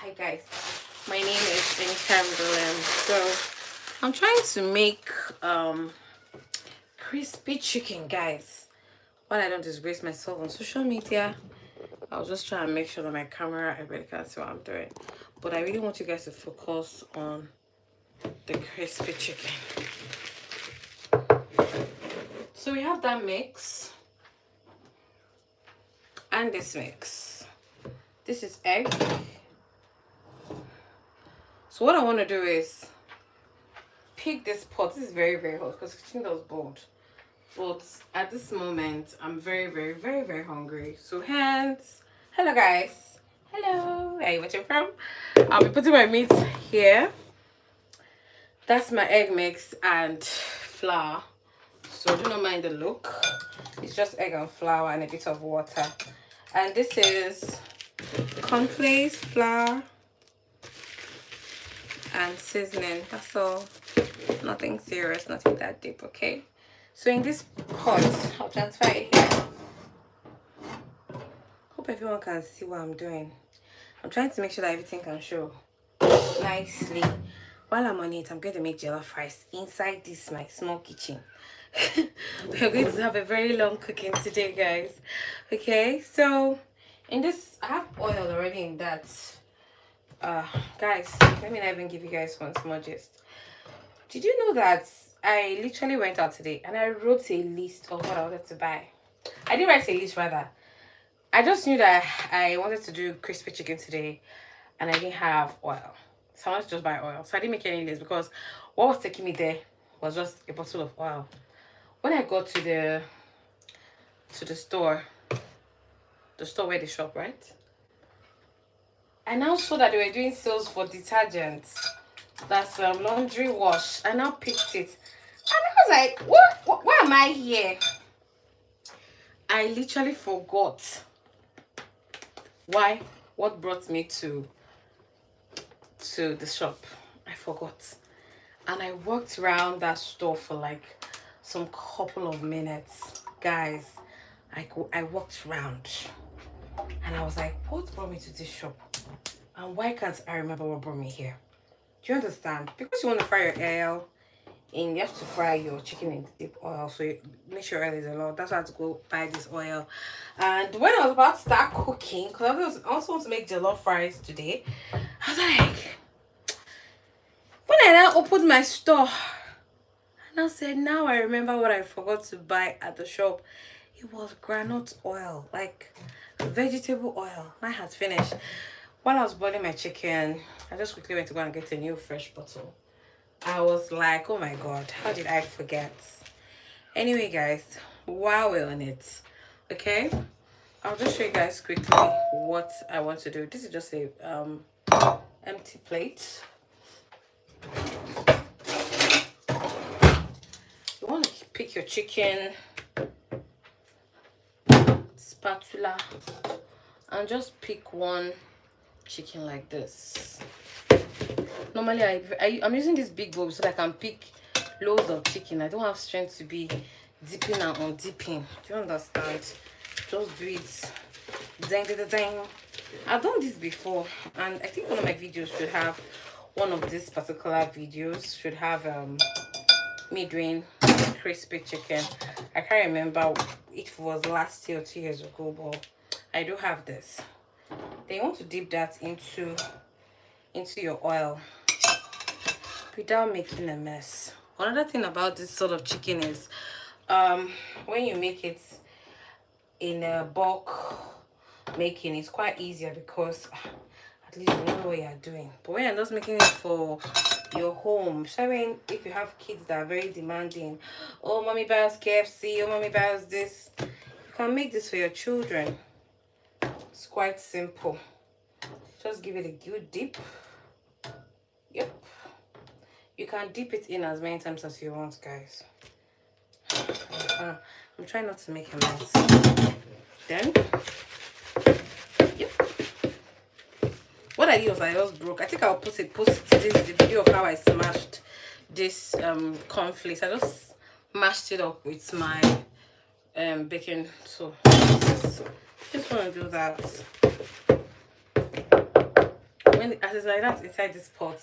Hi guys, my name is Dilim. So I'm trying to make crispy chicken, guys. What I don't disgrace myself on social media. I was just trying to make sure that my camera, everybody can see what I'm doing. But I really want you guys to focus on the crispy chicken. So we have that mix and this mix. This is egg. So what I want to do is pick this pot. This is very, very hot because kitchen does bold. But at this moment, I'm very, very, very, very hungry. So hence, hello guys. Hello. Where are you watching from? I'll be putting my meat here. That's my egg mix and flour. So do not mind the look. It's just egg and flour and a bit of water. And this is cornflakes, flour, and seasoning. That's all. Nothing serious, nothing that deep, okay? So in this pot, I'll transfer it here. Hope everyone can see what I'm doing. I'm trying to make sure that everything can show nicely. While I'm on it, I'm going to make jollof rice inside this my small kitchen. We're going to have a very long cooking today, guys. Okay, so in this, I have oil already in that. Guys, let me not even give you guys one small gist. Did you know that I literally went out today and I wrote a list of what I wanted to buy? I didn't write a list, rather. I just knew that I wanted to do crispy chicken today and I didn't have oil. So I wanted to just buy oil. So I didn't make any list because what was taking me there was just a bottle of oil. When I got to the store where they shop, right? I now saw that they were doing sales for detergents. That's laundry wash. I now picked it. And I was like, what? Why am I here? I literally forgot. Why? What brought me to the shop? I forgot. And I walked around that store for like some couple of minutes. Guys, I walked around. And I was like, what brought me to this shop? And why can't I remember what brought me here? Do you understand? Because you want to fry your oil, and you have to fry your chicken in deep oil, so you make sure oil is a lot. That's why I had to go buy this oil. And when I was about to start cooking, because I also want to make jollof rice today, I was like, when I now opened my store, and I said, now I remember what I forgot to buy at the shop. It was granite oil, like vegetable oil. Mine has finished. While I was boiling my chicken, I just quickly went to go and get a new fresh bottle. I was like, oh my god, how did I forget? Anyway, guys, while we're on it, okay, I'll just show you guys quickly what I want to do. This is just a empty plate. You want to pick your chicken, spatula, and just pick one chicken like this. Normally I'm using this big bowl so that I can pick loads of chicken. I don't have strength to be dipping and undipping. Do you understand? Just do it. Dang, dang, dang. I've done this before, and I think one of my videos should have one of these particular videos should have me doing crispy chicken. I can't remember if it was last year or 2 years ago, but I do have this. Then you want to dip that into your oil without making a mess. Another thing about this sort of chicken is when you make it in a bulk making, it's quite easier because at least you know what you're doing. But when you're just making it for your home, showing if you have kids that are very demanding, oh mommy buys KFC, oh mommy buys this, you can make this for your children. It's quite simple. Just give it a good dip. Yep. You can dip it in as many times as you want, guys. I'm trying not to make a mess. Then, yep. What I did was I just broke. I think I'll post the video of how I smashed this cornflakes. I just mashed it up with my baking. So just want to do that. when as it's like that inside this pot,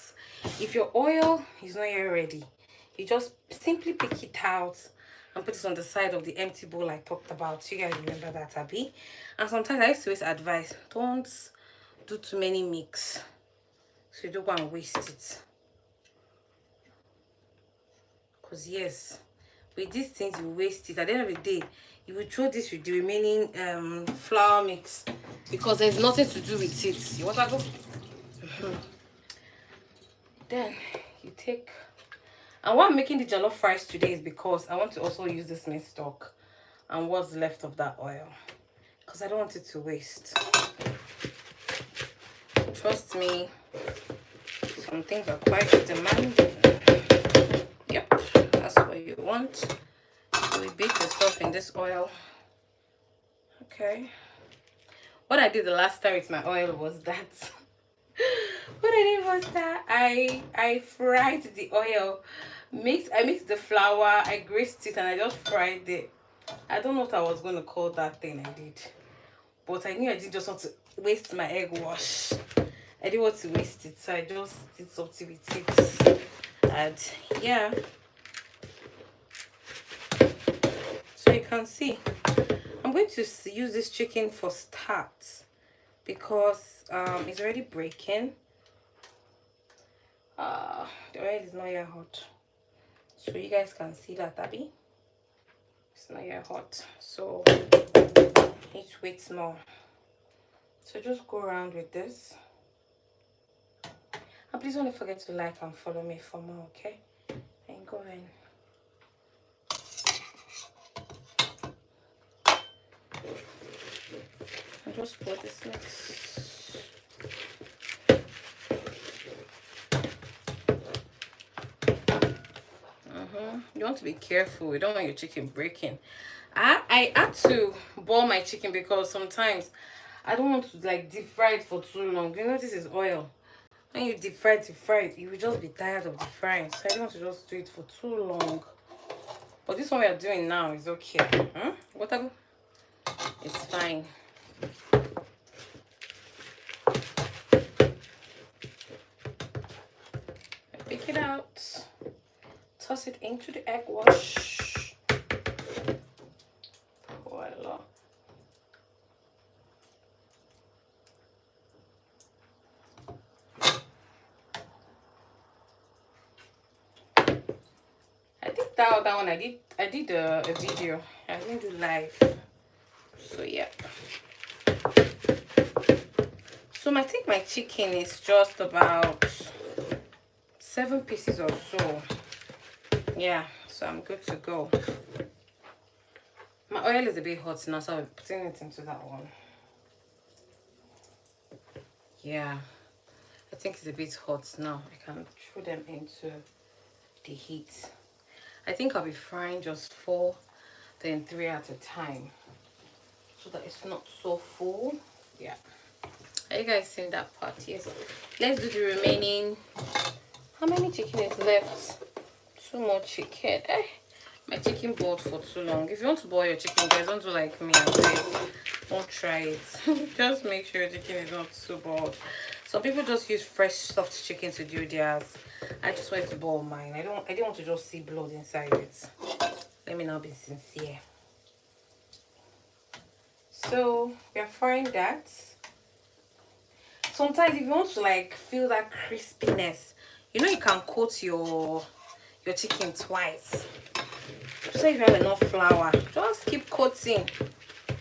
if your oil is not yet ready, you just simply pick it out and put it on the side of the empty bowl I talked about. You guys remember that, Abby? And sometimes I used to always advise, don't do too many mix, so you don't go and waste it. Because yes, with these things you waste it. At the end of the day, you will throw this with the remaining flour mix because there's nothing to do with it. You want to go? Then you take, and why I'm making the jollof fries today is because I want to also use this meat stock and what's left of that oil, because I don't want it to waste. Trust me, some things are quite demanding. Yep, that's what you want. So we bake the stuff in this oil. Okay. What I did the last time with my oil was that what I did was that I fried the oil. I mixed the flour, I greased it, and I just fried it. I don't know what I was going to call that thing I did, but I knew I didn't just want to waste my egg wash. I didn't want to waste it, so I just did something with it. And yeah, so you can see I'm going to use this chicken for start because it's already breaking. The oil is not yet hot, so you guys can see that, Abby. It's not yet hot, so need to wait more. So just go around with this, and please don't forget to like and follow me for more, okay? And go in. And just pour this mix. You want to be careful. You don't want your chicken breaking. I had to boil my chicken because sometimes I don't want to like deep fry it for too long. You know, this is oil. When you deep fry it, you will just be tired of deep frying. So I don't want to just do it for too long. But this one we are doing now is okay. Whatever. It's fine. Pick it out. Toss it into the egg wash. Voila. I think that one I did a video. I didn't do live. So yeah. So I think my chicken is just about 7 pieces or so. Yeah, so I'm good to go. My oil is a bit hot now, so I'm putting it into that one. Yeah, I think it's a bit hot now. I can throw them into the heat. I think I'll be frying just 4, then 3 at a time, so that it's not so full. Yeah. Are you guys seeing that part? Yes. Let's do the remaining. How many chicken is left? 2 more chicken. My chicken boiled for too long. If you want to boil your chicken, guys, don't do like me and say, don't try it. Just make sure your chicken is not too boiled. Some people just use fresh soft chicken to do theirs. I just wanted to boil mine. I didn't want to just see blood inside it. Let me now be sincere. So we are frying that. Sometimes if you want to like feel that crispiness, you know, you can coat your chicken twice. So if you have enough flour, just keep coating.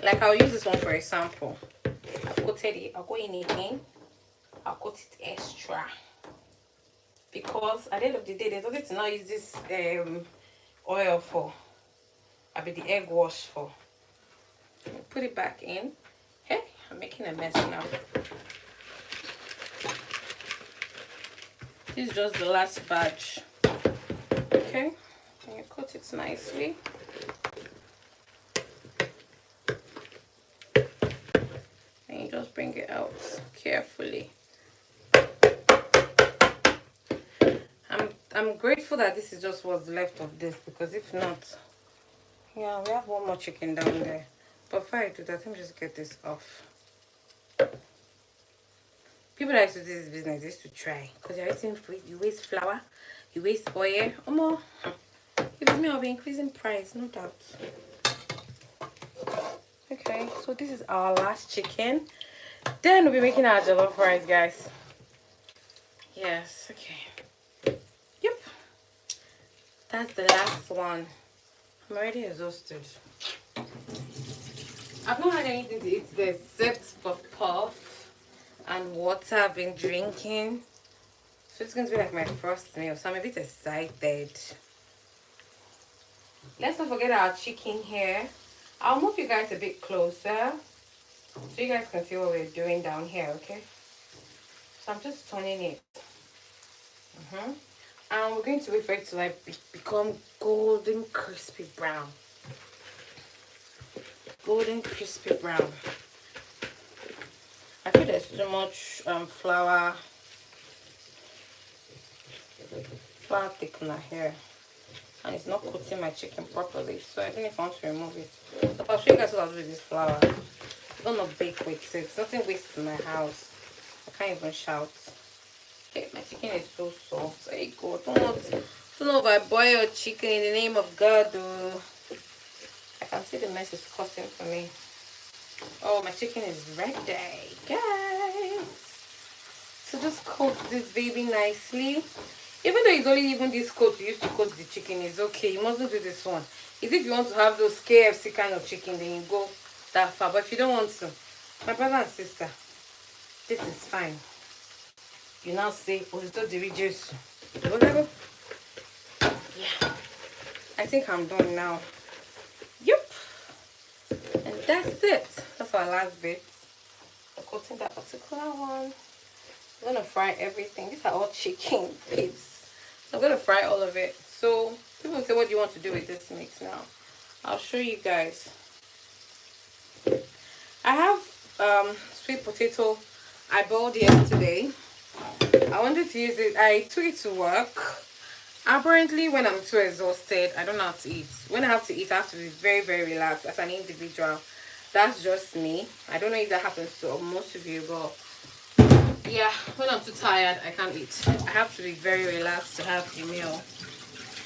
Like I'll use this one for example. I've coated it. I'll go in again. I'll coat it extra, because at the end of the day, there's nothing to now use this oil for. I'll be the egg wash for. Put it back in. Hey, I'm making a mess now. This is just the last batch. Okay, and you coat it nicely. And you just bring it out carefully. I'm grateful that this is just what's left of this, because if not, yeah, we have one more chicken down there. But before I do that, let me just get this off. people that used to do this business used to try, because you're eating food, you waste flour, you waste oil. If it's me, I'll be increasing price, no doubt. Okay, so this is our last chicken. Then we'll be making our jollof rice, guys. Yes, okay. Yep. That's the last one. I'm already exhausted. I've not had anything to eat today except puff and water I've been drinking. So it's going to be like my first meal, so I'm a bit excited. Let's not forget our chicken here. I'll move you guys a bit closer so you guys can see what we're doing down here, okay? So I'm just turning it. And we're going to wait for it to like become golden crispy brown. Golden crispy brown. I feel there's too much flour thickener here, and it's not coating my chicken properly, so I think if I want to remove it, so I'll show you guys what I'll do with this flour. I'm gonna bake with it. Nothing wastes in my house. I can't even shout. Okay, my chicken is so soft. There you go. Don't overboil your chicken in the name of God, though. I can see the mess is causing for me. Oh, my chicken is ready, guys. So just coat this baby nicely. Even though it's only even this coat you used to coat the chicken, is okay. You mustn't do this one. It's if you want to have those KFC kind of chicken, then you go that far. But if you don't want to, my brother and sister, this is fine. You now say, oh, it's not the reduce. Whatever. Yeah. I think I'm done now. Yep. And that's it. That's our last bit. I'm coating that particular one. I'm gonna fry everything. These are all chicken bits. I'm gonna fry all of it. So people say, what do you want to do with this mix now? I'll show you guys. I have sweet potato I boiled yesterday. I wanted to use it. I took it to work. Apparently when I'm too exhausted, I don't know how to eat. When I have to eat, I have to be very, very relaxed as an individual. That's just me. I don't know if that happens to most of you, but yeah, when I'm too tired, I can't eat. I have to be very relaxed to have a meal.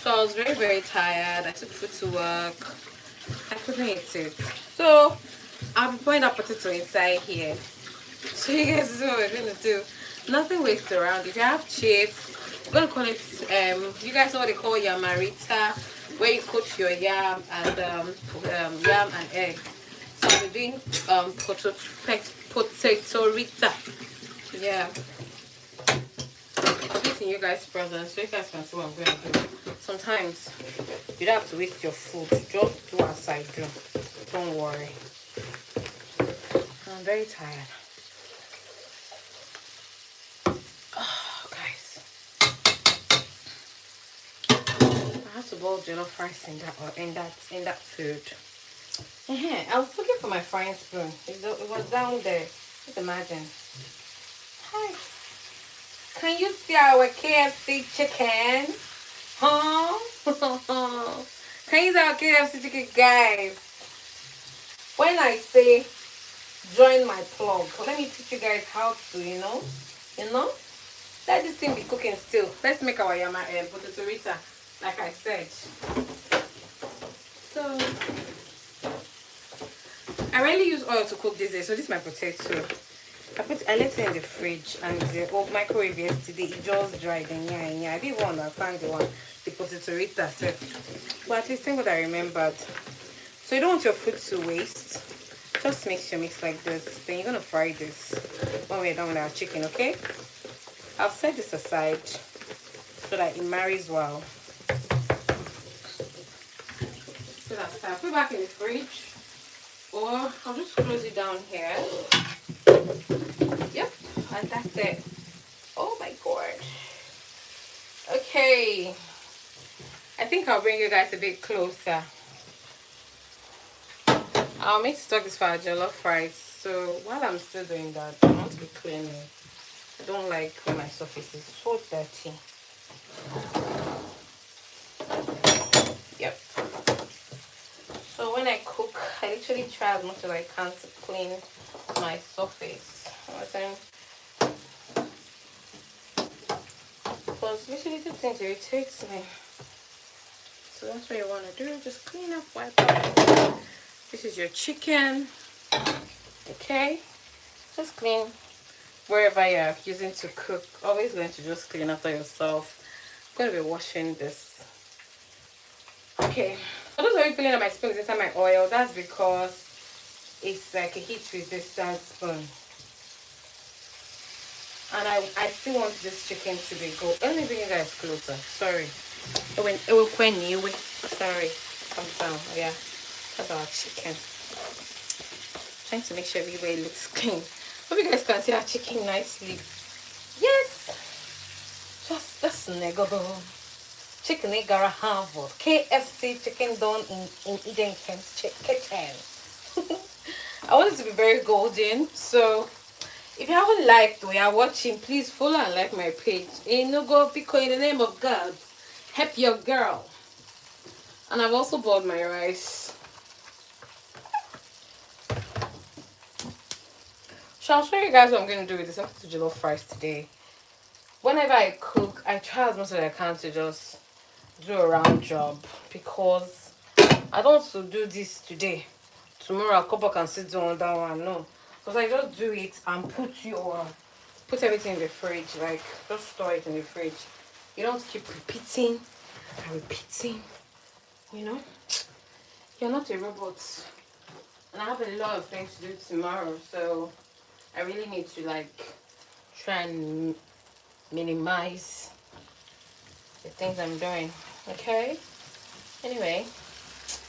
So I was very, very tired. I took food to work. I couldn't eat it. So I'll be putting that potato inside here. So you guys see what we're gonna do. Nothing wastes around. If you have chips, we're gonna call it you guys know what they call yamarita, where you cook your yam and yam and egg. So I'll be doing potato rita. Yeah, I'm eating you guys present so you guys can see what I'm going to do. Sometimes you don't have to waste your food, just do as I do. Don't worry. I'm very tired. Oh, guys, I have to boil jollof rice in that food. I was looking for my frying spoon. It was down there. Just imagine. Hi. Can you see our KFC chicken? Huh? Can you see our KFC chicken, guys? When I say join my plug, let me teach you guys how to, you know, let this thing be cooking still. Let's make our potato rita, like I said. So I rarely use oil to cook this day, so this is my potato. I left it in the fridge and the microwave yesterday. It just dried and yeah. I didn't even understand the potato rita set. But at least think what I remembered. So you don't want your food to waste. Just mix your mix like this. Then you're gonna fry this when we're done with our chicken, okay? I'll set this aside so that it marries well. So that's that. Put it back in the fridge. Or I'll just close it down here. Yep, and that's it. Oh my god. Okay, I think I'll bring you guys a bit closer. I'll make stock this for our jollof rice. So while I'm still doing that, I want to be cleaning. I don't like when my surface is so dirty. Yep. So when I cook, I literally try as much as I can to clean my surface. because little things irritates me. So that's what you want to do. Just clean up, wipe up. This is your chicken. Okay, just clean wherever you're using to cook. Always going to just clean after yourself. I'm going to be washing this. Okay, for those of you feeling that my spoon is inside my oil, that's because it's like a heat resistant spoon. And I still want this chicken to be good. Let me bring you guys closer. Sorry. Sorry. Calm down. Yeah. That's our chicken. Trying to make sure everywhere looks clean. Hope you guys can see our chicken nicely. Yes. Just neggable. Chicken Gara Harvard. KFC chicken done in Eden Kent's kitchen. I want it to be very golden. So if you haven't liked or you're watching, please follow and like my page. Go because in the name of God, help your girl. And I've also bought my rice. So I'll show you guys what I'm going to do with this. I'm going to jollof rice today. Whenever I cook, I try as much as I can to just do a round job because I don't want to do this today. Tomorrow I'll come back and sit down on that one. No. Because I just do it and put everything in the fridge. Like, just store it in the fridge. You don't keep repeating and repeating. You know? You're not a robot. And I have a lot of things to do tomorrow. So, I really need to, like, try and minimize the things I'm doing. Okay? Anyway.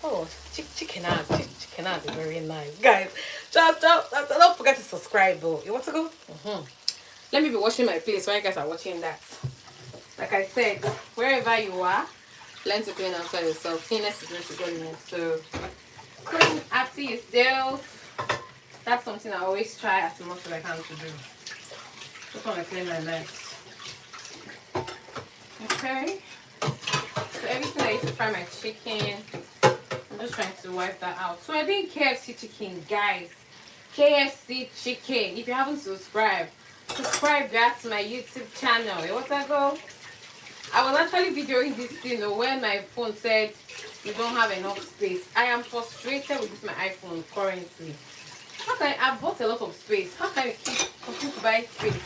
Oh, chicken out is very nice. Guys, just don't forget to subscribe though. You want to go? Let me be washing my place while you guys are watching that. Like I said, wherever you are, learn to clean outside yourself. Cleanliness is meant to godliness. So clean after yourself. That's something I always try as much as I can to do. Just want to clean my legs. Okay. So everything I used to fry my chicken, I'm just trying to wipe that out. So I did KFC chicken, guys. KFC chicken. If you haven't subscribed back to my YouTube channel. You want to go? I was actually videoing this thing when my phone said you don't have enough space. I am frustrated with this my iPhone currently. How can I've bought a lot of space? How can I continue to buy space?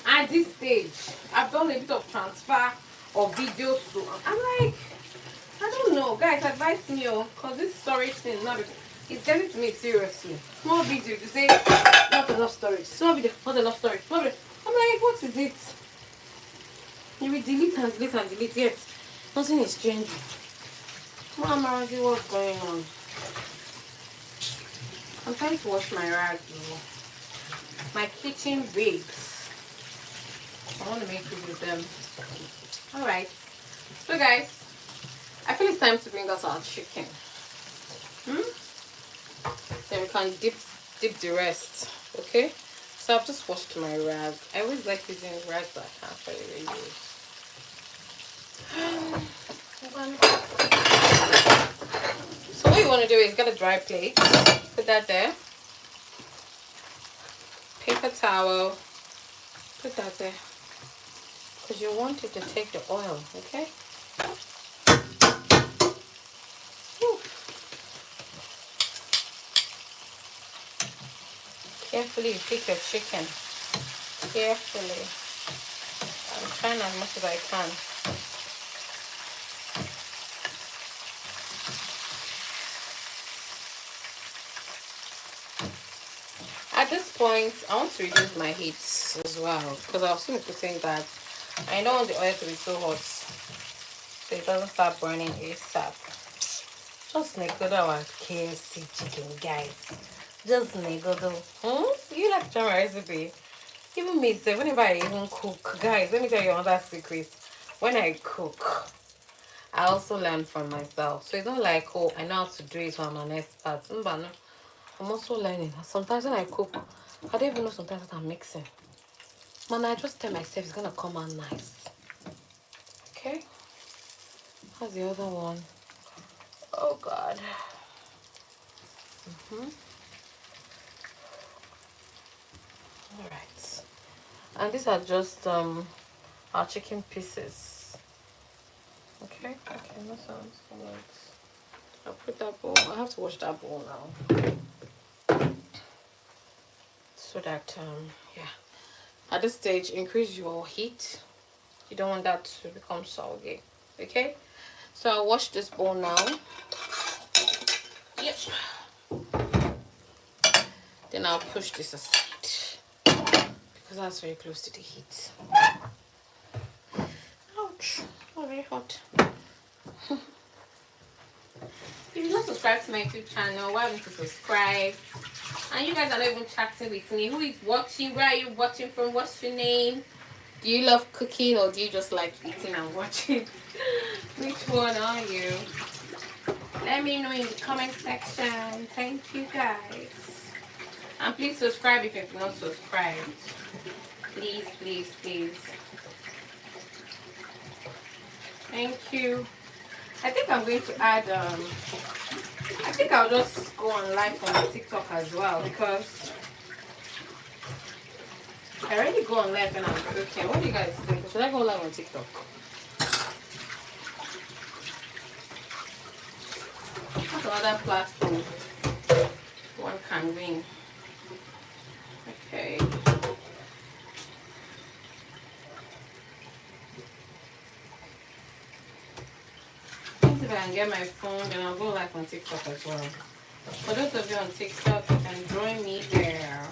At this stage, I've done a bit of transfer of videos, so I'm like, I don't know, guys, advise me, because this storage thing it's getting to me seriously. Small video, you say not enough storage. Small video, not enough storage. Small video. I'm like, what is it? You will delete and delete and delete, yet nothing is changing. Mama, what's going on? I'm trying to wash my rags, my kitchen wigs. I want to make food with them. Alright. So guys, I feel it's time to bring us our chicken. Then we can dip the rest. Okay? So I've just washed my rag. I always like using rags that I can't really use. So what you want to do is get a dry plate. Put that there. Paper towel. Put that there. Because you want it to take the oil, okay? Whew. Carefully you pick your chicken. Carefully. I'm trying as much as I can. At this point, I want to reduce my heat as well because I was still putting that. I don't want the oil to be so hot so it doesn't start burning ASAP. Just negodo our KFC chicken, guys. Just negodo. You like to try my recipe? Even me, so whenever I even cook, guys, let me tell you another secret. When I cook, I also learn from myself. So it's not like, oh, I know how to do it, so I'm an expert. No. I'm also learning. Sometimes when I cook, I don't even know sometimes what I'm mixing. Man, I just tell myself it's gonna come out nice. Okay? How's the other one? Oh God. Alright. And these are just our chicken pieces. Okay, that sounds good. I'll put that bowl. I have to wash that bowl now. So that, yeah. At this stage, increase your heat. You don't want that to become soggy. Okay? So I'll wash this bowl now. Yep. Then I'll push this aside because that's very close to the heat. Ouch. Oh, very hot. If you're not subscribed to my YouTube channel, why don't you subscribe? And you guys are not even chatting with me. Who is watching? Where are you watching from? What's your name? Do you love cooking or do you just like eating and watching? Which one are you? Let me know in the comment section. Thank you guys. And please subscribe if you've not subscribed. Please, please, please. Thank you. I think I'm going to add, I think I'll just go on live on TikTok as well because I already go on live and I'm cooking. What do you guys think? Should I go live on TikTok? What's another platform one can win? Okay. If I can get my phone, then I'll go live on TikTok as well. For those of you on TikTok, you can join me there.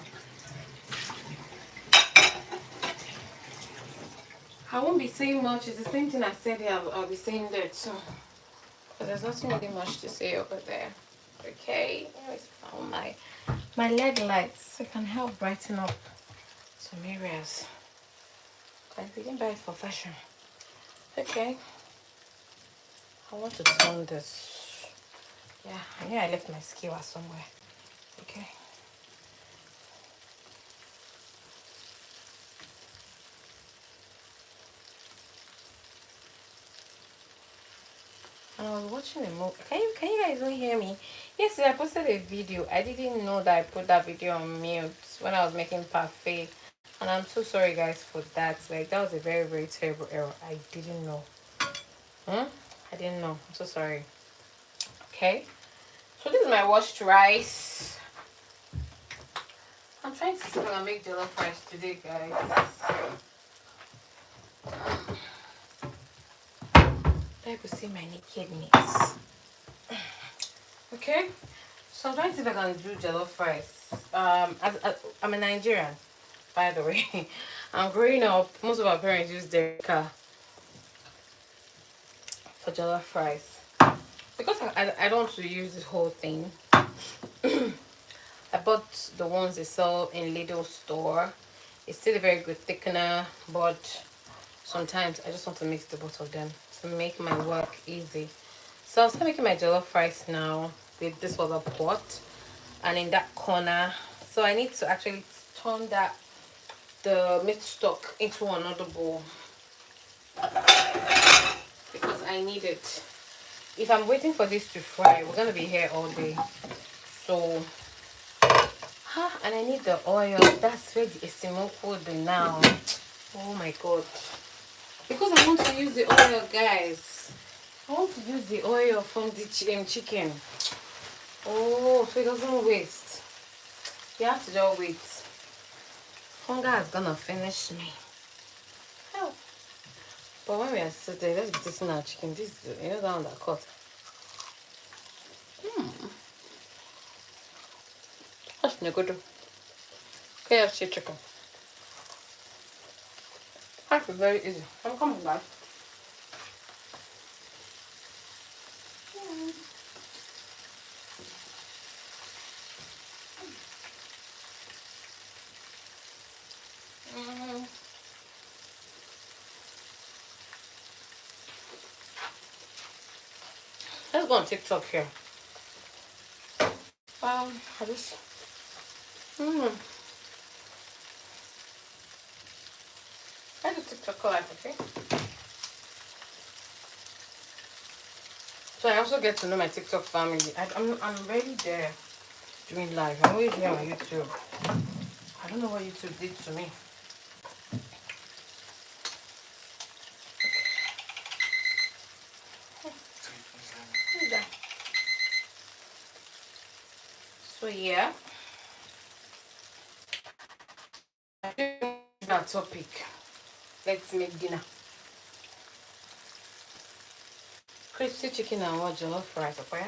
I won't be saying much. It's the same thing I said here. I'll be saying that too. But there's nothing really much to say over there. Okay. Oh, my LED lights. It can help brighten up some areas. I didn't buy it for fashion. Okay. I want to turn this. Yeah, I knew I left my skewer somewhere. Okay. And I was watching a movie. Can you guys don't hear me? Yesterday I posted a video. I didn't know that I put that video on mute when I was making parfait. And I'm so sorry guys for that. Like that was a very, very terrible error. I didn't know. I didn't know. I'm so sorry. Okay. So this is my washed rice. I'm trying to see if I can make jollof rice today, guys. I could see my kidneys. Okay. So I'm trying to see if I can do jollof rice. I'm a Nigerian, by the way. I'm growing up. Most of our parents use their car for jollof rice. Because I don't want to use this whole thing. I bought the ones they sell in Lidl store. It's still a very good thickener, but sometimes I just want to mix the both of them to make my work easy. So I'll start making my jollof rice now with this other pot and in that corner. So I need to actually turn the meat stock into another bowl because I need it. If I'm waiting for this to fry, we're gonna be here all day. So and I need the oil. That's where the esimoko now. Oh my god. Because I want to use the oil, guys. I want to use the oil from the chicken. Oh, so it doesn't waste. You have to just wait. Hunger is gonna finish me. Help. But when we are sitting, let's be tasting our chicken. This is, you know, that one that cut. That's no good. KFC chicken. That's very easy. I'm coming back. Let's go on TikTok here. I just I do TikTok live, okay? So I also get to know my TikTok family. I'm already there doing live. I'm always here on YouTube. I don't know what YouTube did to me. So yeah, that topic. Let's make dinner. Crispy chicken and what jollof rice, okay?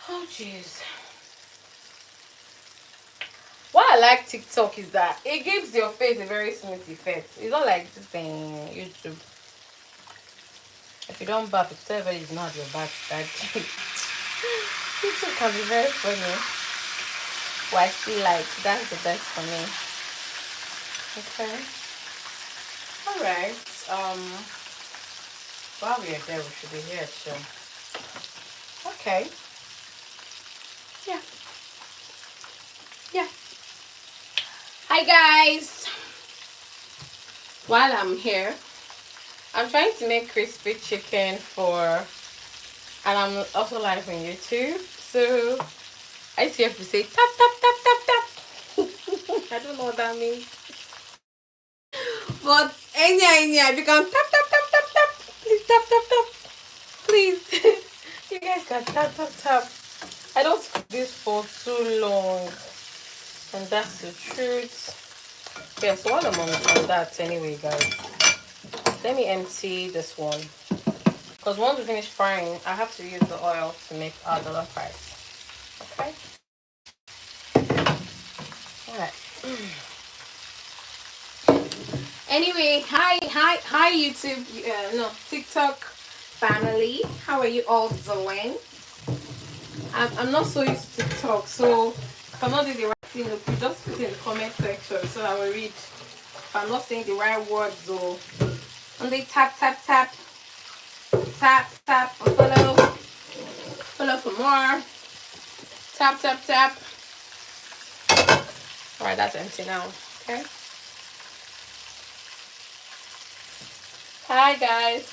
Oh jeez. What I like TikTok is that it gives your face a very smooth effect. It's not like this thing YouTube. If you don't bath, it's everybody is not your bath. That YouTube can be very funny. But I feel like that's the best for me. Okay. Alright. While we are there, we should be here too. Okay. Yeah. Yeah. Hi guys. While I'm here, I'm trying to make crispy chicken and I'm also live on YouTube. So I used to have to say tap tap tap tap tap. I don't know what that means. But if you can tap tap tap tap tap, please tap tap tap. Please. You guys can tap tap tap. I don't cook this for too long. And that's the truth. Yeah, so while I'm on that anyway, guys, let me empty this one. Because once we finish frying, I have to use the oil to make our jollof rice. Okay? Alright. Anyway, hi YouTube, no, TikTok family. How are you all doing? I'm not so used to TikTok, so if I'm not doing the right thing, you just put it in the comment section so I will read. If I'm not saying the right words, or and they tap tap tap tap tap for follow for more. Tap tap tap. Alright, that's empty now. Okay. Hi guys.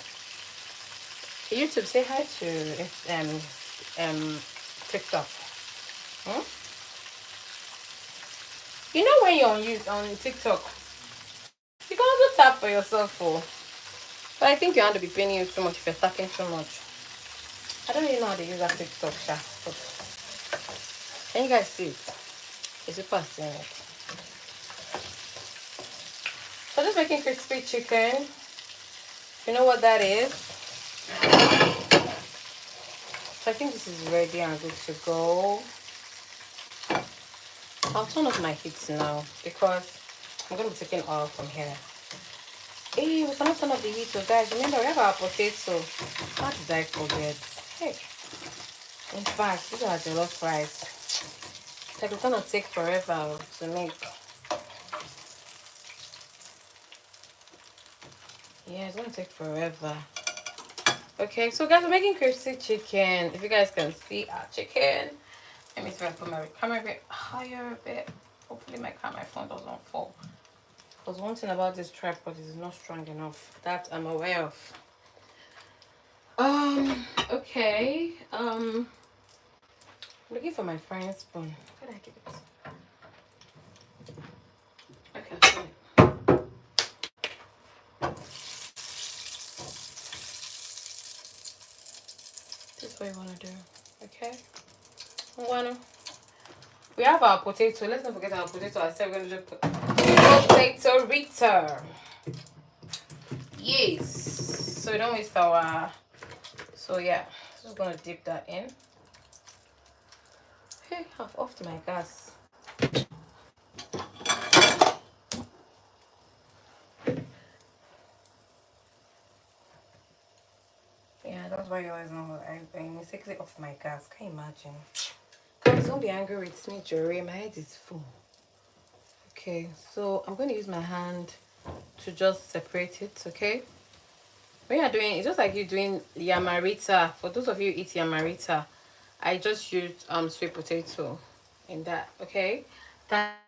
YouTube, say hi to TikTok. Hmm? You know when you're on TikTok, you can also tap for yourself, but I think you have to be paying you too much if you're tapping too much. I don't really know how to use that TikTok chat, but can you guys see it? Is it passing it? So just making crispy chicken. You know what that is? So I think this is ready and good to go. I'll turn off my heat now because I'm going to be taking oil from here. Hey, we cannot turn off the heat, so guys, remember we have our potato. How did I forget? Hey, in fact, these are jollof rice. It's like it's gonna take forever to make. Yeah, it's gonna take forever. Okay, so guys, we're making crispy chicken. If you guys can see our chicken, let me see if I put my camera a bit higher a bit. Hopefully my phone doesn't fall. Because one thing about this tripod is not strong enough. That I'm aware of. Okay. Looking for my frying spoon. Where did I keep it? Okay, sorry. This is what you want to do. Okay. We have our potato. Let's not forget our potato. I said we're going to just put potato Rita. Yes. So we don't waste our. So yeah, just gonna dip that in. Hey, I've offed my gas. Yeah, that's why you always know I mistakenly off my gas. Can you imagine? Guys, don't be angry with me, Jerry. My head is full. Okay, so I'm going to use my hand to just separate it. Okay. When you're doing, it's just like you're doing yamarita. For those of you who eat yamarita, I just used sweet potato in that. Okay. That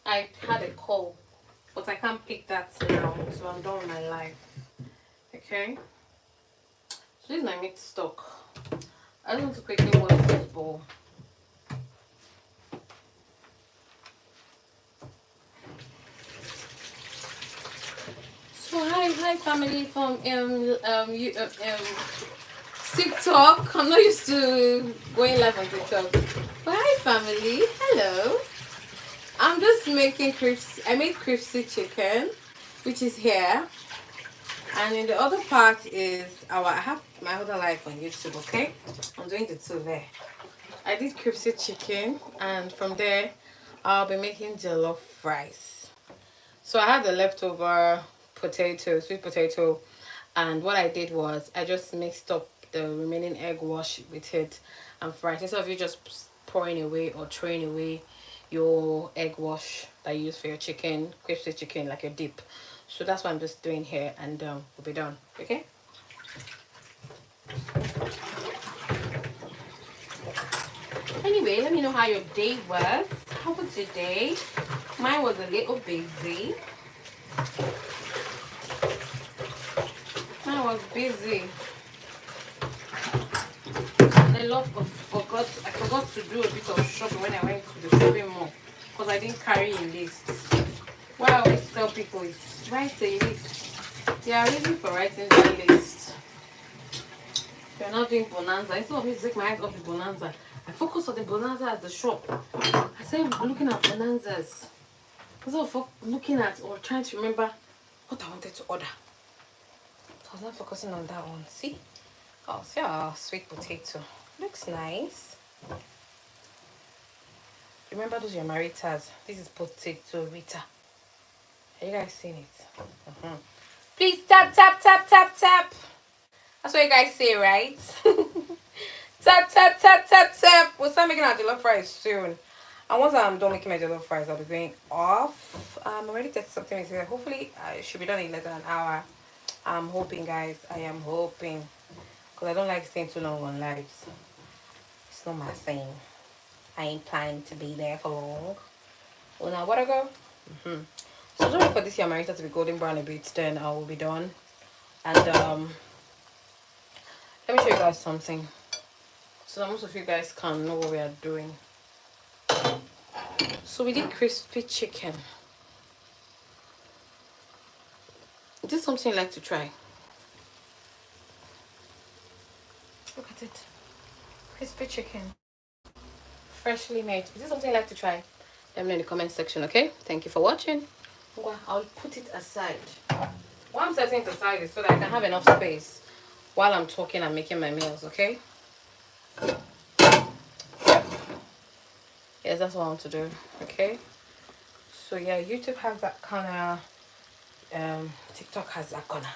I had a call, but I can't pick that now, so I'm done with my life. Okay. So this is my meat stock. I just want to quickly wash this bowl. So hi family from TikTok. I'm not used to going live on TikTok. But hi family, hello. I'm just making crispy. I made crispy chicken, which is here, and in the other part is I have my other life on YouTube. Okay, I'm doing the two there. I did crispy chicken, and from there, I'll be making jollof rice. So I had the leftover potato, sweet potato, and what I did was I just mixed up the remaining egg wash with it and fried. Instead of you just pouring away or throwing away your egg wash that you use for your chicken, crispy chicken, like your dip. So that's what I'm just doing here, and we'll be done. Okay. Anyway, let me know how your day was. How was your day? Mine was a little busy. I was busy. I forgot to do a bit of shopping when I went to the shopping mall because I didn't carry a list. What I always tell people is write a list. There are reasons for writing the list. You're not doing bonanza. Instead of me to take my eyes off the bonanza, I focus on the bonanza at the shop. I started looking at bonanzas. Instead of looking at or trying to remember what I wanted to order. So I was not focusing on that one. See? Oh, see our sweet potato. Looks nice. Remember those yamaritas? This is potato rita. Are you guys seeing it? Please tap, tap, tap, tap, tap. That's what you guys say, right? Tap, tap, tap, tap, tap. We'll start making our jollof rice soon. And once I'm done making my jollof rice, I'll be going off. I'm already testing something here. Hopefully, I should be done in less than an hour. I'm hoping, guys. I am hoping. Because I don't like staying too long on lives. It's not my thing. I ain't planning to be there for long. Well, now, what I go? So don't wait for this yamarita to be golden brown a bit, then I will be done. And let me show you guys something, so that most of you guys can know what we are doing. So we did crispy chicken. Is this something you like to try? Look at it. Crispy chicken. Freshly made. Is this something you like to try? Let me know in the comment section, okay? Thank you for watching. I'll put it aside. Why I'm setting it aside is so that I can have enough space while I'm talking and making my meals, okay? Yes, that's what I want to do, okay? So yeah, YouTube has that corner, TikTok has that corner.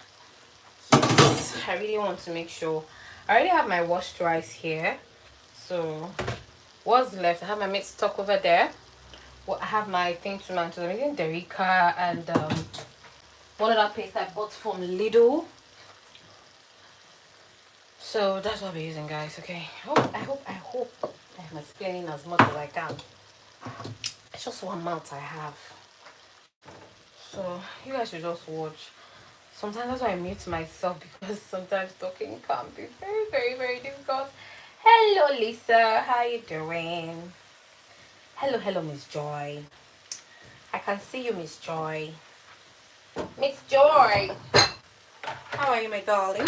Yes, I really want to make sure. I already have my washed rice here. So what's left? I have my meat stock over there. Well, I have my thing to mantle. I'm using Derica and one other paste I bought from Lidl. So that's what we're using, guys. Okay. I hope I'm explaining as much as I can. It's just one mouth I have. So you guys should just watch. Sometimes that's why I mute myself, because sometimes talking can be very, very, very difficult. Hello, Lisa. How you doing? Hello, Miss Joy. I can see you, Miss Joy. Miss Joy. How are you, my darling?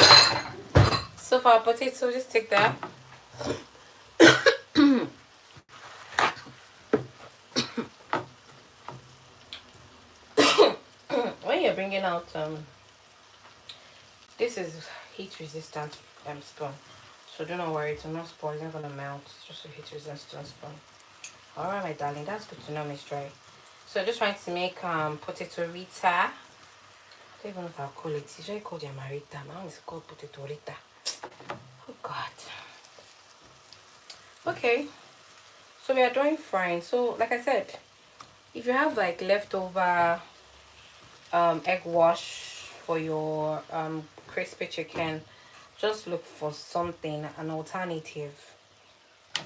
So for our potato, just take that. When you're bringing out this is heat resistant spoon, so do not worry, it will not spoil, it's not gonna melt. It's just a heat resistant spoon. Alright, my darling, that's good to know, Miss Joy. So just trying to make potato rita. I don't even know if I'll call it. It's usually called yamarita. My own is called potato rita. Oh God. Okay. So we are doing frying. So like I said, if you have like leftover egg wash for your crispy chicken, just look for something, an alternative.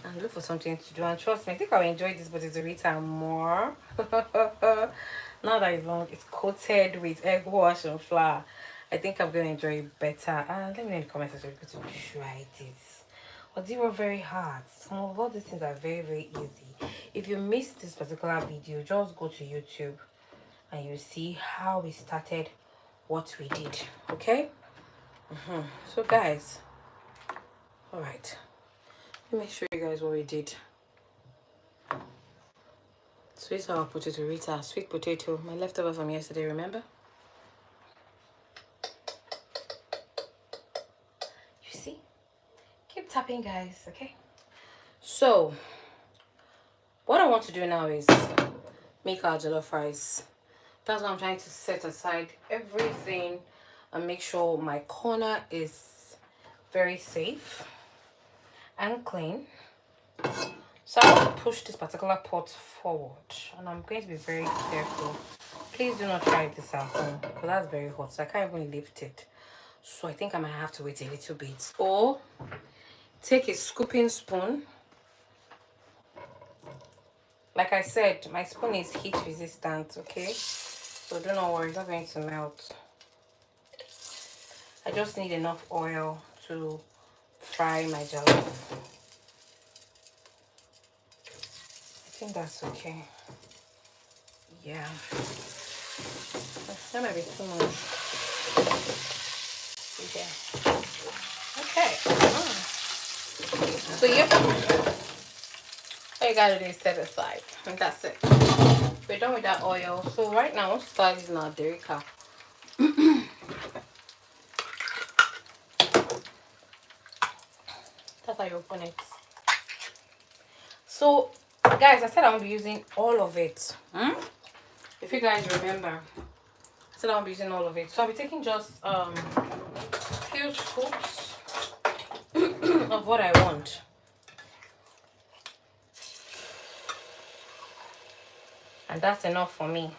and look for something to do. And trust me, I think I'll enjoy this potato rita more. Now that it's coated with egg wash and flour, I think I'm gonna enjoy it better. And let me know in the comments section if you're going to try this. But they were very hard. Some of all these things are very, very easy. If you missed this particular video, just go to YouTube and you see how we started, what we did. Okay. So guys, all right, let me show you guys what we did. So this is our potato rita, sweet potato, my leftover from yesterday, remember? You see? Keep tapping, guys, okay? So what I want to do now is make our jollof rice. That's why I'm trying to set aside everything and make sure my corner is very safe and clean. So I want to push this particular pot forward, and I'm going to be very careful. Please do not try this at home because that's very hot, so I can't even lift it. So I think I might have to wait a little bit, or take a scooping spoon. Like I said, my spoon is heat resistant, okay? So do not worry, it's not going to melt. I just need enough oil to fry my jollof. I think that's okay. Yeah. That might be too much. Okay. Okay. So yep. All you gotta do is set aside. And that's it. We're done with that oil. So right now, let's start using our derica. That's how you open it. So guys, I said I won't be using all of it. If you guys remember, I said I won't be using all of it. So I'll be taking just few scoops of what I want. And that's enough for me.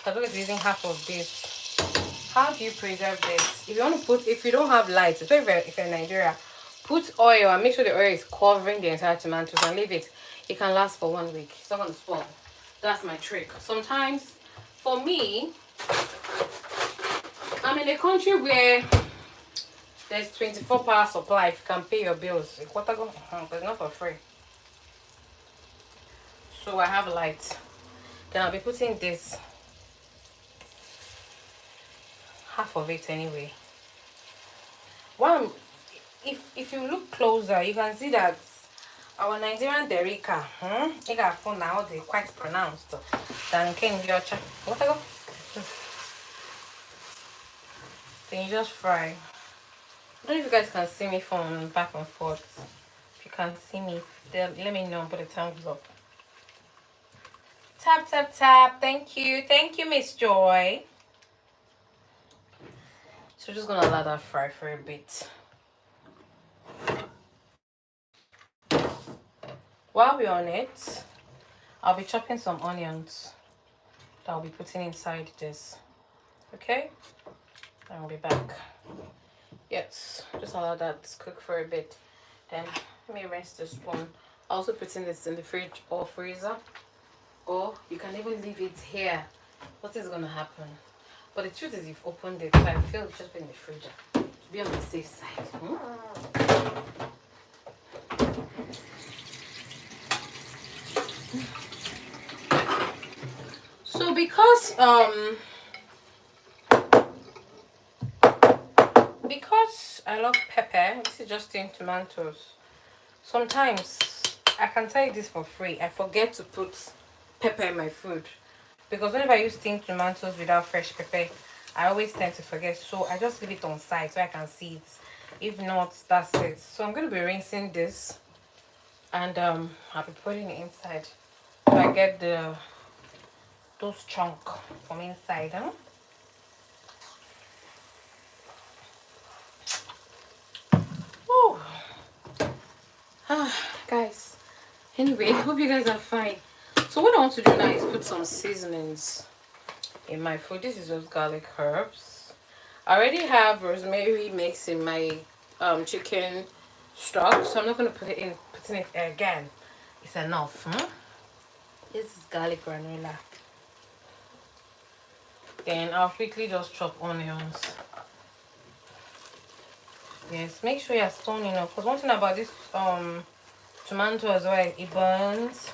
So I'm going to be using half of this. How do you preserve this? If you want to put, if you don't have light, especially if you're in Nigeria, put oil and make sure the oil is covering the entire tomatoes and leave it. It can last for 1 week. It's not going to spoil. That's my trick. Sometimes, for me, I'm in a country where there's 24-hour supply. If you can pay your bills, but it's not for free. So I have light. Then I'll be putting this, half of it anyway. One, if you look closer, you can see that our Nigerian derica, now they're quite pronounced than King Yocha. What I go? Then you just fry. I don't know if you guys can see me from back and forth. If you can see me, then let me know and put a thumbs up. Tap, tap, tap. Thank you. Thank you, Miss Joy. So we're just going to allow that fry for a bit. While we're on it, I'll be chopping some onions that I'll be putting inside this. Okay? And I'll be back. Yes, just allow that to cook for a bit. Then let me rinse the spoon. I'll also putting this in the fridge or freezer. Or you can even leave it here. What is going to happen? But the truth is you've opened it, so I feel it's just been in the fridge to be on the safe side. So because I love pepper, this is just in tomatoes. Sometimes I can tell you this for free, I forget to put pepper in my food, because whenever I use steamed tomatoes without fresh pepper, I always tend to forget. So I just leave it on side so I can see it. If not, that's it. So I'm going to be rinsing this, and I'll be putting it inside so I get those chunks from inside. Guys, anyway, hope you guys are fine. So what I want to do now is put some seasonings in my food. This is just garlic herbs. I already have rosemary mixed in my chicken stock, so I'm not going to putting it again. It's enough. This is garlic granola. Then I'll quickly just chop onions. Yes, make sure you're stoning up, because one thing about this tomato as well, it burns,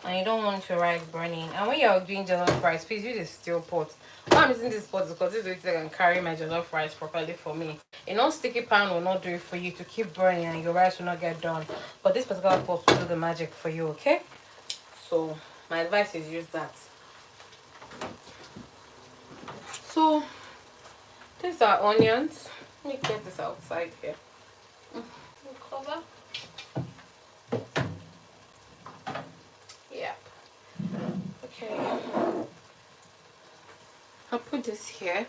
and you don't want your rice burning. And when you're doing jollof rice, please use a steel pot. Why I'm using this pot is because this is way I can carry my jollof rice properly for me. A non-sticky pan will not do it for you to keep burning, and your rice will not get done. But this particular pot will do the magic for you, okay? So my advice is use that. So these are onions. Let me get this outside here. Cover. Yep. Okay. I'll put this here.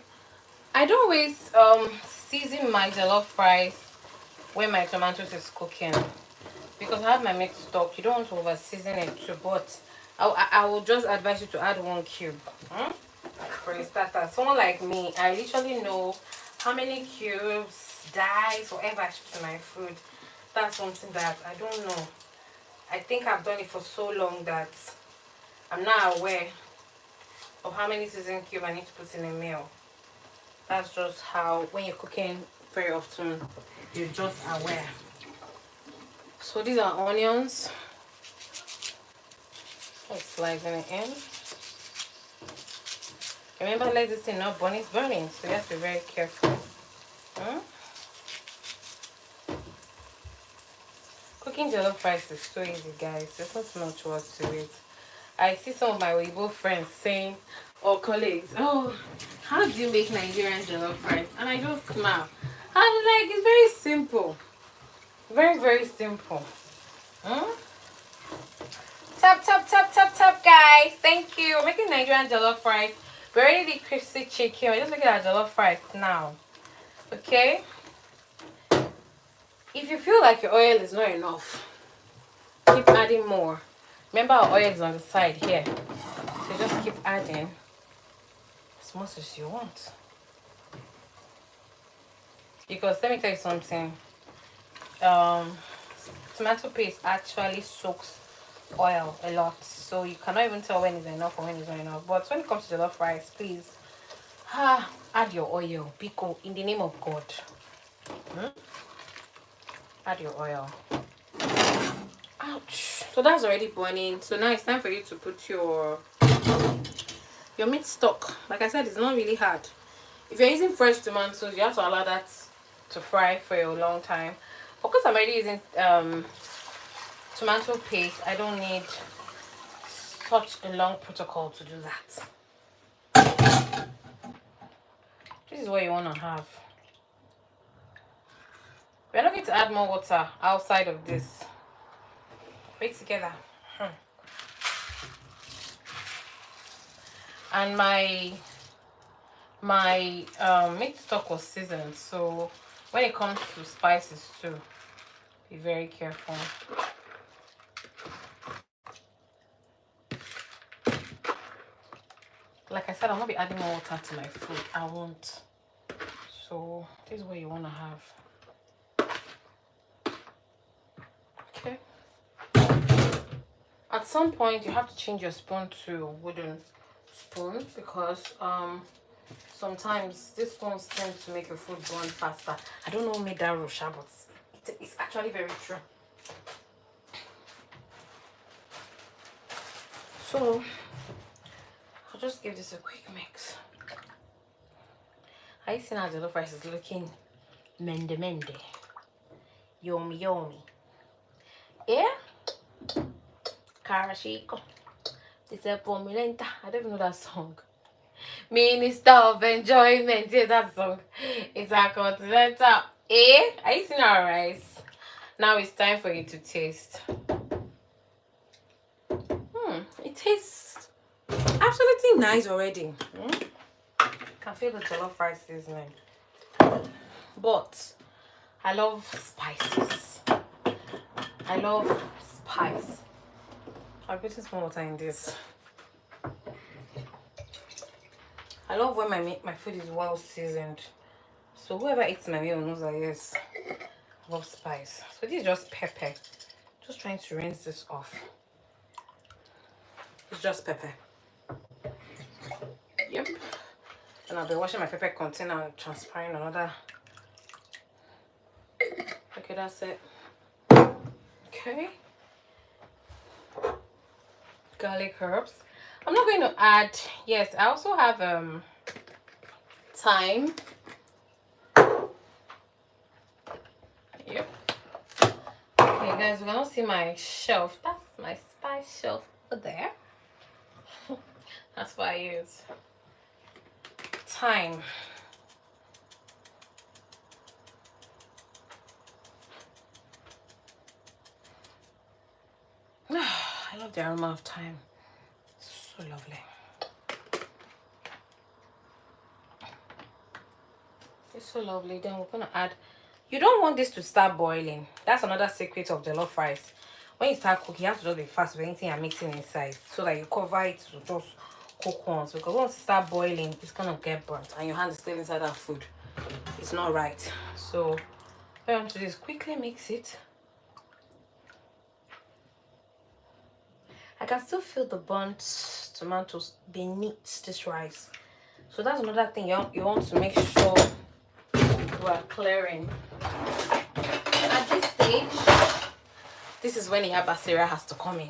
I don't always season my jollof rice when my tomatoes is cooking, because I have my mixed stock. You don't want to over season it too, but I will just advise you to add 1 cube. For a starter, someone like me, I literally know how many cubes, dyes, whatever I put in my food. That's something that I don't know. I think I've done it for so long that I'm not aware of how many season cube I need to put in a meal. That's just how, when you're cooking very often, you're just aware. So these are onions. Let's slicing it in. Remember, let this thing not burn, it's burning, so you have to be very careful. Cooking jollof rice is so easy, guys. There's not much work to it. I see some of my Weibo friends saying, or colleagues, oh, how do you make Nigerian jollof rice? And I just smile. I'm like, it's very simple. Very, very simple. Tap, tap, tap, tap, tap, guys. Thank you. We're making Nigerian jollof rice. We already did crispy chicken. We're just making our jollof rice now. Okay? If you feel like your oil is not enough, keep adding more. Remember, our oil is on the side here. So just keep adding as much as you want. Because let me tell you something. Tomato paste actually soaks oil a lot, so you cannot even tell when it's enough or when it's not enough. But when it comes to jollof rice, please add your oil, Biko, in the name of God. Add your oil. Ouch. So that's already burning. So now it's time for you to put your meat stock. Like I said, it's not really hard. If you're using fresh tomatoes, you have to allow that to fry for a long time. Because I'm already using tomato paste, I don't need such a long protocol to do that. This is what you want to have. We're not going to add more water outside of this. Wait together. And my meat stock was seasoned, so when it comes to spices too, be very careful. Like I said, I'll not be adding more water to my food. I won't. So this is what you want to have. Okay. At some point, you have to change your spoon to wooden spoon, because sometimes these spoons tend to make your food burn faster. I don't know who made that rule, but it's actually very true. So I'll just give this a quick mix. Are you seeing how jollof rice is looking? Mende. Yummy. Yeah? Karashiko. It's a pomilenta. I don't even know that song. Minister of Enjoyment. Yeah, that song. It's a continental. Eh? Are you seeing our rice? Now it's time for you to taste. It tastes absolutely nice already. Can feel the jollof rice seasoning. But I love spices. I love spice. I'll put some more water in this. I love when my food is well seasoned. So whoever eats my meal knows that yes, of spice. So this is just pepper. Just trying to rinse this off. It's just pepper. Yep. And I'll be washing my pepper container and transferring another. Okay, that's it. Okay. Garlic herbs. I'm not going to add, yes, I also have thyme. Yep. Okay guys, we're gonna see my shelf. That's my spice shelf over there. That's what I use. Thyme. I love the aroma of thyme. So lovely. It's so lovely. Then we're gonna add, you don't want this to start boiling. That's another secret of jollof rice. When you start cooking, you have to just be fast with anything you're mixing inside so that you cover it to just cook once, because once it start boiling, it's gonna get burnt and your hand is still inside that food. It's not right. So what I want to do is quickly mix it. I can still feel the burnt tomatoes beneath this rice. So that's another thing you want to make sure you are clearing. At this stage, this is when the Yabasira has to come in.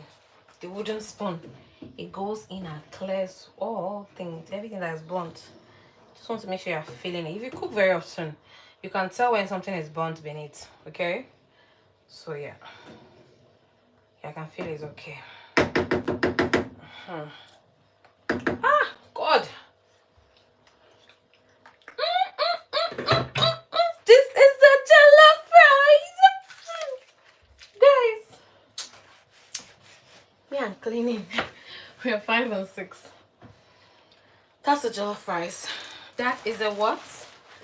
The wooden spoon. It goes in and clears all things, everything that is burnt. Just want to make sure you're feeling it. If you cook very often, you can tell when something is burnt beneath. Okay? So yeah. I can feel it's okay. Ah, God. This is the jollof rice. Guys. Yeah, I'm cleaning. We are 5 and 6. That's the jollof rice. That is a what?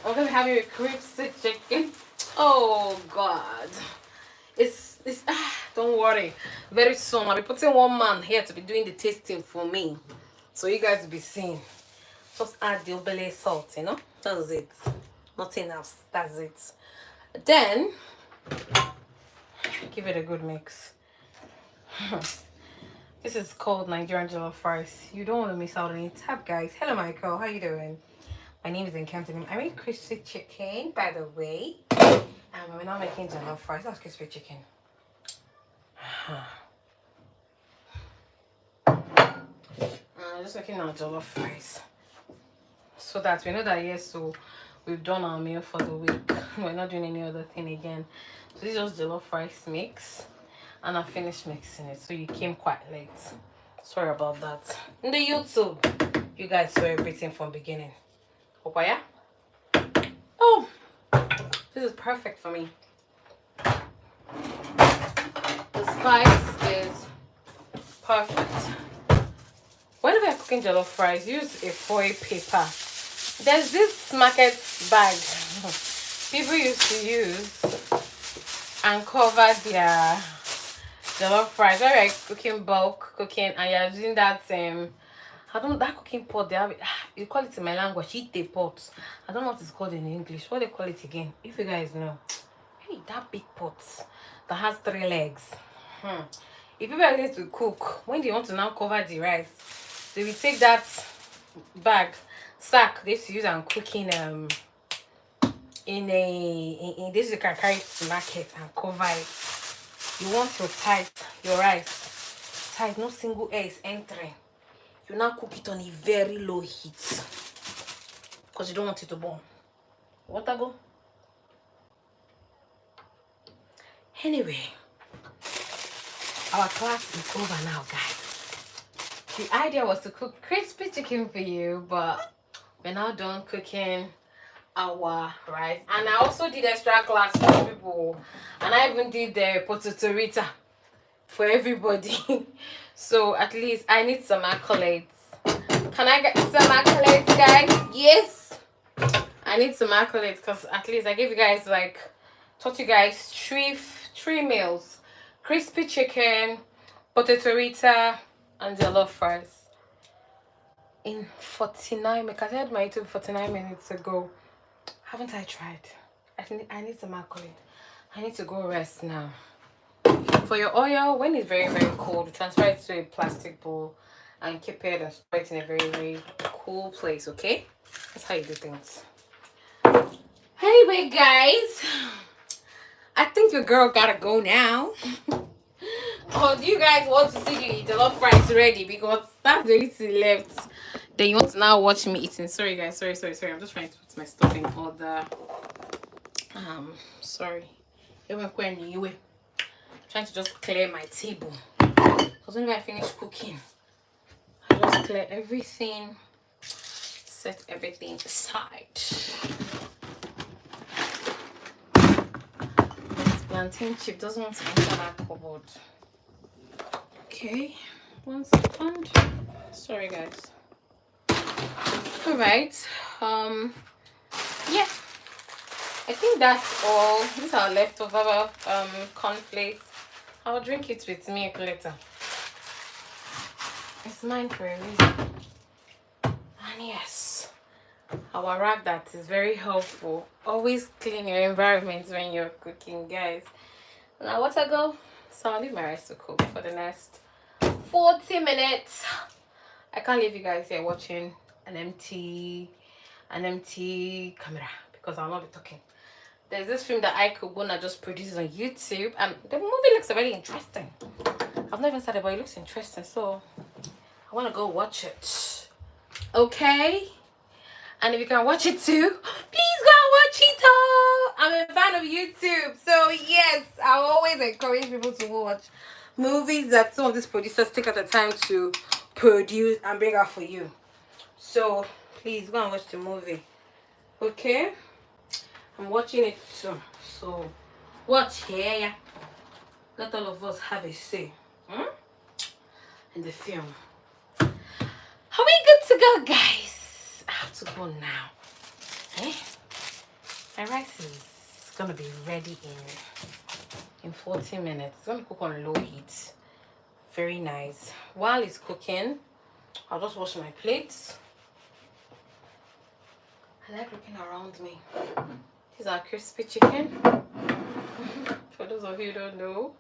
I'm gonna have your crispy chicken. Oh God. It's don't worry. Very soon I'll be putting one man here to be doing the tasting for me. So you guys will be seeing. Just add the obele salt, you know? That's it. Nothing else. That's it. Then give it a good mix. This is called Nigerian jollof rice. You don't want to miss out on it. Tap guys. Hello Michael, how you doing? My name is Encounter. I made crispy chicken, by the way. And we're now making jollof rice. That's crispy chicken. Just making our jollof rice. So that we know that yes, so we've done our meal for the week. We're not doing any other thing again. So this is just jollof rice mix. And I finished mixing it. So you came quite late. Sorry about that. In the YouTube, you guys saw everything from beginning. Papaya? Oh, this is perfect for me. The spice is perfect. Whenever you're cooking jollof rice, use a foil paper. There's this market bag people used to use and cover their jollof rice. When you're cooking bulk cooking and you're using that I don't know, that cooking pot they have it, you call it in my language eat pot. I don't know what it's called in English. What they call it again? If you guys know. Hey, that big pot that has 3 legs. If people are going to cook, when they want to now cover the rice, they will take that sack they used to use and cooking in this you can carry it to market and cover it. You want to tight your rice tight, no single air is entering. You now cook it on a very low heat because you don't want it to burn. Water go. Anyway, our class is over now, guys. The idea was to cook crispy chicken for you, but we're now done cooking our rice. And I also did extra class for people, and I even did the potato for everybody. So at least I need some accolades. Can I get some accolades, guys? Yes, I need some accolades because at least I gave you guys taught you guys three meals: crispy chicken, potato and jollof rice in 49 minutes. I had my YouTube 49 minutes ago. Haven't I tried? I need some accolade. I need to go rest now. For your oil, when it's very, very cold, transfer it to a plastic bowl and keep it and store it in a very, very cool place, okay? That's how you do things. Anyway, guys, I think your girl gotta go now. Oh, do you guys want to see the jollof rice ready? Because that's the only thing left. Then you want to now watch me eating. Sorry, guys. Sorry. I'm just trying to put my stuff in order. Sorry. I'm trying to just clear my table. Because when I finish cooking, I just clear everything, set everything aside. This plantain chip doesn't want to enter that cupboard. Okay, 1 second. Sorry, guys. All right. Yeah. I think that's all. These are leftover cornflakes. I'll drink it with milk later. It's mine for a reason. And yes, our rag that is very helpful. Always clean your environment when you're cooking, guys. Now what I go? So I'll leave my rice to cook for the next 40 minutes. I can't leave you guys here watching an empty camera because I'll not be talking. There's this film that I could gonna just produce on YouTube, and the movie looks very interesting. I've not even started, but it looks interesting, so I want to go watch it. Okay? And if you can watch it too, please go and watch it all. I'm a fan of YouTube, so yes, I always encourage people to watch movies that some of these producers take at the time to produce and bring out for you. So please go and watch the movie. Okay? I'm watching it too. So watch here. Let all of us have a say in the film. Are we good to go, guys? I have to go now. Eh? My rice is gonna be ready in 40 minutes. It's gonna cook on low heat. Very nice. While it's cooking, I'll just wash my plates. I like looking around me. These are crispy chicken. For those of you who don't know.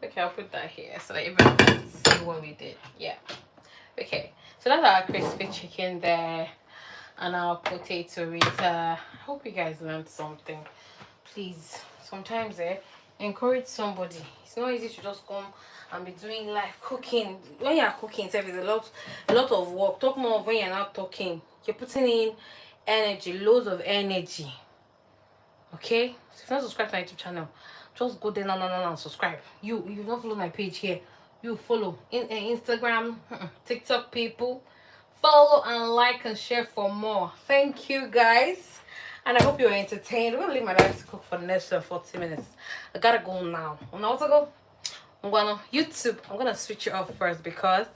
Okay, I'll put that here so that everyone can see what we did. Yeah. Okay, so that's our crispy chicken there. And our potato rita. I hope you guys learned something. Please, sometimes encourage somebody. It's not easy to just come and be doing live cooking. When you're cooking, it's a lot of work. Talk more when you're not talking. You're putting in energy, loads of energy. Okay, so if you're not subscribed to my YouTube channel, just go there now and subscribe. You've not followed my page here, you follow in Instagram, TikTok people. Follow and like and share for more. Thank you guys, and I hope you're entertained. We're gonna leave my life to cook for the next 40 minutes. I gotta go now. Now to go. I'm gonna YouTube. I'm gonna switch it off first because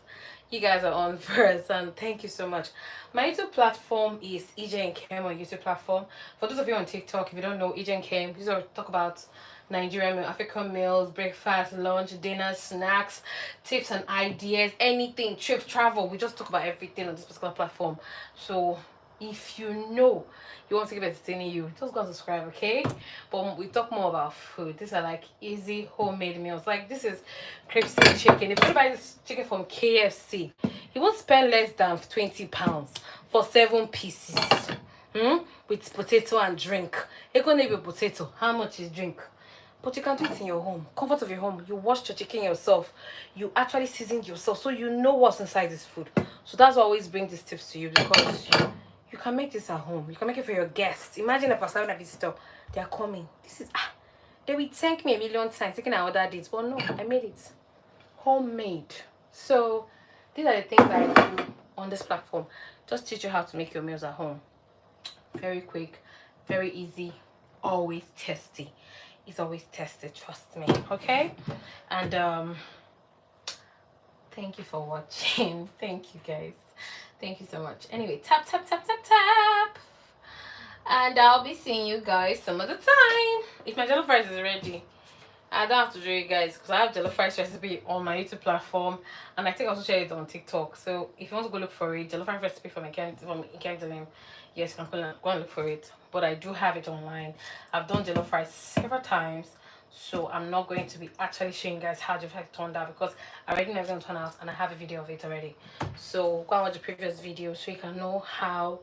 you guys are on first, and thank you so much. My YouTube platform is EJ and Kim on YouTube platform. For those of you on TikTok, if you don't know, EJ and Kim, these are talk about Nigerian meal, African meals, breakfast, lunch, dinner, snacks, tips and ideas, anything, trips, travel. We just talk about everything on this particular platform. So if you know you want to keep entertaining you, just go and subscribe, okay? But we talk more about food. These are like easy homemade meals. Like this is crispy chicken. If you buy this chicken from KFC, you won't spend less than £20 for 7 pieces. With potato and drink. You're gonna be potato. How much is drink? But you can do it in your home, comfort of your home. You washed your chicken yourself. You actually seasoned yourself, so you know what's inside this food. So that's why I always bring these tips to you, because you can make this at home. You can make it for your guests. Imagine if I was having a visitor, they are coming. This is they will thank me a million times taking an order date, but no, I made it homemade. So these are the things I do on this platform. Just teach you how to make your meals at home. Very quick, very easy, always tasty. It's always tested, trust me. Okay, and thank you for watching. Thank you guys, thank you so much. Anyway, tap, and I'll be seeing you guys some other time. If my jollof rice is ready, I don't have to do it, guys, because I have jollof rice recipe on my YouTube platform, and I think I also share it on TikTok. So if you want to go look for it, jollof rice recipe from Dilim, yes, you can go and look for it. but I do have it online. I've done jollof rice several times, so I'm not going to be actually showing you guys how jollof rice turned out because I already know it's going to turn out and I have a video of it already. So go and watch the previous video so you can know how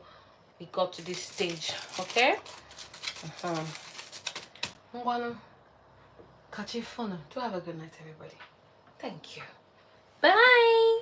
we got to this stage. Okay. Catch you fun. Do have a good night, everybody. Thank you. Bye.